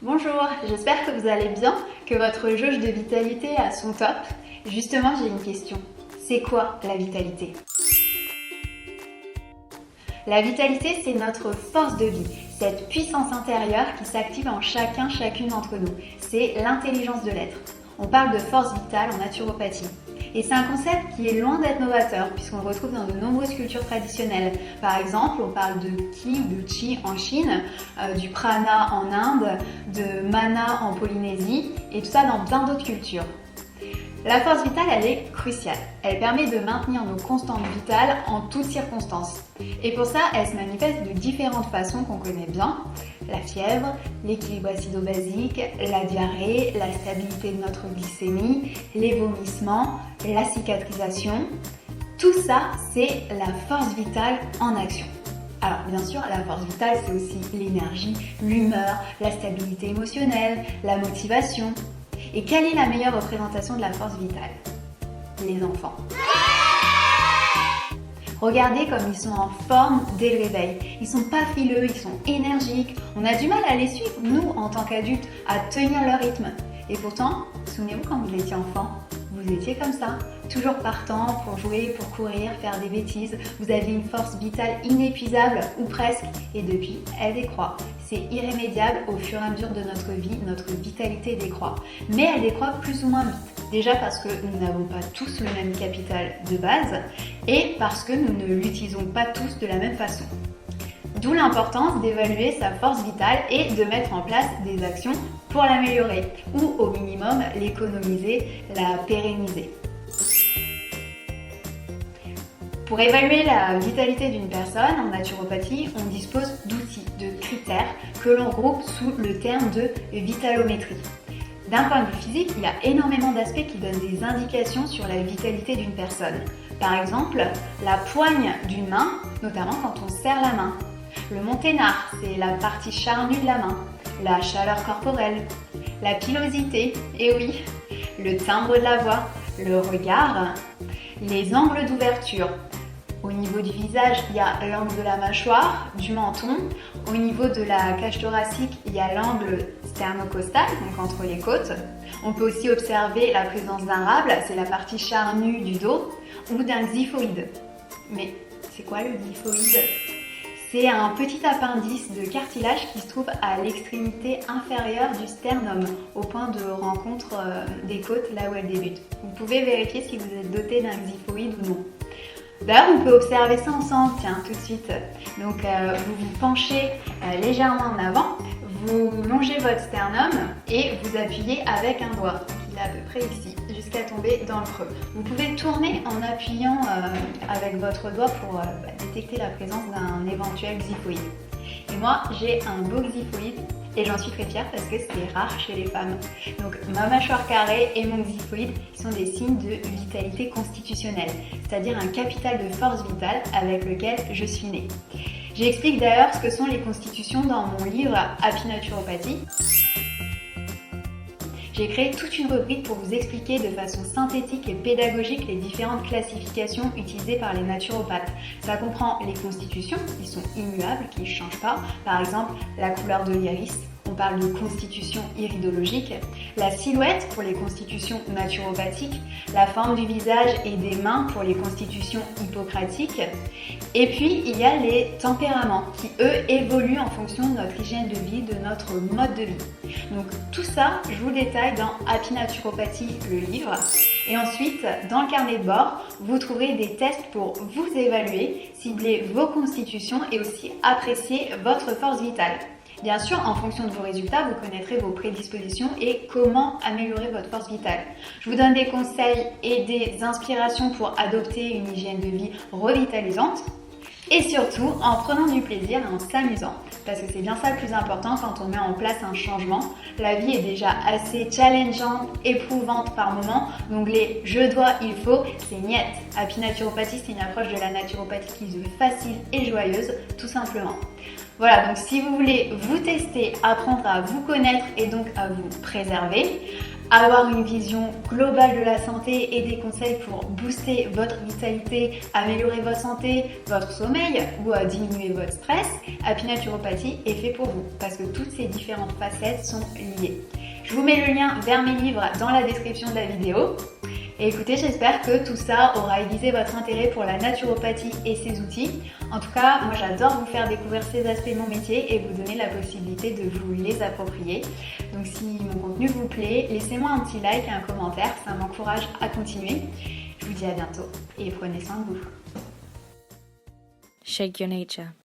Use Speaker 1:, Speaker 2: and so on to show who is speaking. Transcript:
Speaker 1: Bonjour, j'espère que vous allez bien, que votre jauge de vitalité est à son top. Justement, j'ai une question. C'est quoi la vitalité? La vitalité, c'est notre force de vie, cette puissance intérieure qui s'active en chacune d'entre nous. C'est l'intelligence de l'être. On parle de force vitale en naturopathie. Et c'est un concept qui est loin d'être novateur puisqu'on le retrouve dans de nombreuses cultures traditionnelles. Par exemple, on parle de Ki ou de Chi en Chine, du Prana en Inde, de Mana en Polynésie et tout ça dans plein d'autres cultures. La force vitale, elle est cruciale. Elle permet de maintenir nos constantes vitales en toutes circonstances. Et pour ça, elle se manifeste de différentes façons qu'on connaît bien. La fièvre, l'équilibre acido-basique, la diarrhée, la stabilité de notre glycémie, les vomissements, la cicatrisation. Tout ça, c'est la force vitale en action. Alors bien sûr, la force vitale, c'est aussi l'énergie, l'humeur, la stabilité émotionnelle, la motivation. Et quelle est la meilleure représentation de la force vitale? Les enfants. Regardez comme ils sont en forme dès le réveil. Ils sont pas frileux, ils sont énergiques. On a du mal à les suivre, nous, en tant qu'adultes, à tenir leur rythme. Et pourtant, souvenez-vous quand vous étiez enfant, vous étiez comme ça, toujours partant pour jouer, pour courir, faire des bêtises. Vous aviez une force vitale inépuisable, ou presque, et depuis, elle décroît. C'est irrémédiable au fur et à mesure de notre vie, notre vitalité décroît. Mais elle décroît plus ou moins vite. Déjà parce que nous n'avons pas tous le même capital de base, et parce que nous ne l'utilisons pas tous de la même façon. D'où l'importance d'évaluer sa force vitale et de mettre en place des actions pour l'améliorer, ou au minimum l'économiser, la pérenniser. Pour évaluer la vitalité d'une personne en naturopathie, on dispose d'outils, de critères que l'on groupe sous le terme de vitalométrie. D'un point de vue physique, il y a énormément d'aspects qui donnent des indications sur la vitalité d'une personne. Par exemple, la poigne d'une main, notamment quand on serre la main. Le monténard, c'est la partie charnue de la main. La chaleur corporelle. La pilosité, et oui, le timbre de la voix, le regard, les angles d'ouverture. Au niveau du visage, il y a l'angle de la mâchoire, du menton. Au niveau de la cage thoracique, il y a l'angle sternocostal, donc entre les côtes. On peut aussi observer la présence d'un rable, c'est la partie charnue du dos, ou d'un xiphoïde. Mais c'est quoi le xiphoïde? C'est un petit appendice de cartilage qui se trouve à l'extrémité inférieure du sternum, au point de rencontre des côtes, là où elles débutent. Vous pouvez vérifier si vous êtes doté d'un xiphoïde ou non. D'ailleurs, on peut observer ça ensemble, tiens, tout de suite. Donc, vous vous penchez légèrement en avant, vous longez votre sternum et vous appuyez avec un doigt, qui est à peu près ici, jusqu'à tomber dans le creux. Vous pouvez tourner en appuyant avec votre doigt pour détecter la présence d'un éventuel xiphoïde. Et moi, j'ai un beau xiphoïde et j'en suis très fière parce que c'est rare chez les femmes. Donc ma mâchoire carrée et mon xiphoïde sont des signes de vitalité constitutionnelle, c'est-à-dire un capital de force vitale avec lequel je suis née. J'explique d'ailleurs ce que sont les constitutions dans mon livre Happy Naturopathie. J'ai créé toute une rubrique pour vous expliquer de façon synthétique et pédagogique les différentes classifications utilisées par les naturopathes. Ça comprend les constitutions, qui sont immuables, qui ne changent pas. Par exemple, la couleur de l'iris, on parle de constitution iridologique. La silhouette pour les constitutions naturopathiques. La forme du visage et des mains pour les constitutions hippocratiques. Et puis, il y a les tempéraments qui, eux, évoluent en fonction de notre hygiène de vie, de notre mode de vie. Donc, tout ça, je vous le détaille dans Happy Naturopathie, le livre. Et ensuite, dans le carnet de bord, vous trouverez des tests pour vous évaluer, cibler vos constitutions et aussi apprécier votre force vitale. Bien sûr, en fonction de vos résultats, vous connaîtrez vos prédispositions et comment améliorer votre force vitale. Je vous donne des conseils et des inspirations pour adopter une hygiène de vie revitalisante. Et surtout, en prenant du plaisir et en s'amusant. Parce que c'est bien ça le plus important quand on met en place un changement. La vie est déjà assez challengeante, éprouvante par moments. Donc les je dois, il faut, c'est niet. Happy Naturopathie, c'est une approche de la naturopathie qui se veut facile et joyeuse, tout simplement. Voilà, donc si vous voulez vous tester, apprendre à vous connaître et donc à vous préserver, avoir une vision globale de la santé et des conseils pour booster votre vitalité, améliorer votre santé, votre sommeil ou diminuer votre stress, Happy Naturopathie est fait pour vous parce que toutes ces différentes facettes sont liées. Je vous mets le lien vers mes livres dans la description de la vidéo. Et écoutez, j'espère que tout ça aura aiguisé votre intérêt pour la naturopathie et ses outils. En tout cas, moi j'adore vous faire découvrir ces aspects de mon métier et vous donner la possibilité de vous les approprier. Donc si mon contenu vous plaît, laissez-moi un petit like et un commentaire, ça m'encourage à continuer. Je vous dis à bientôt et prenez soin de vous.
Speaker 2: Shake your nature.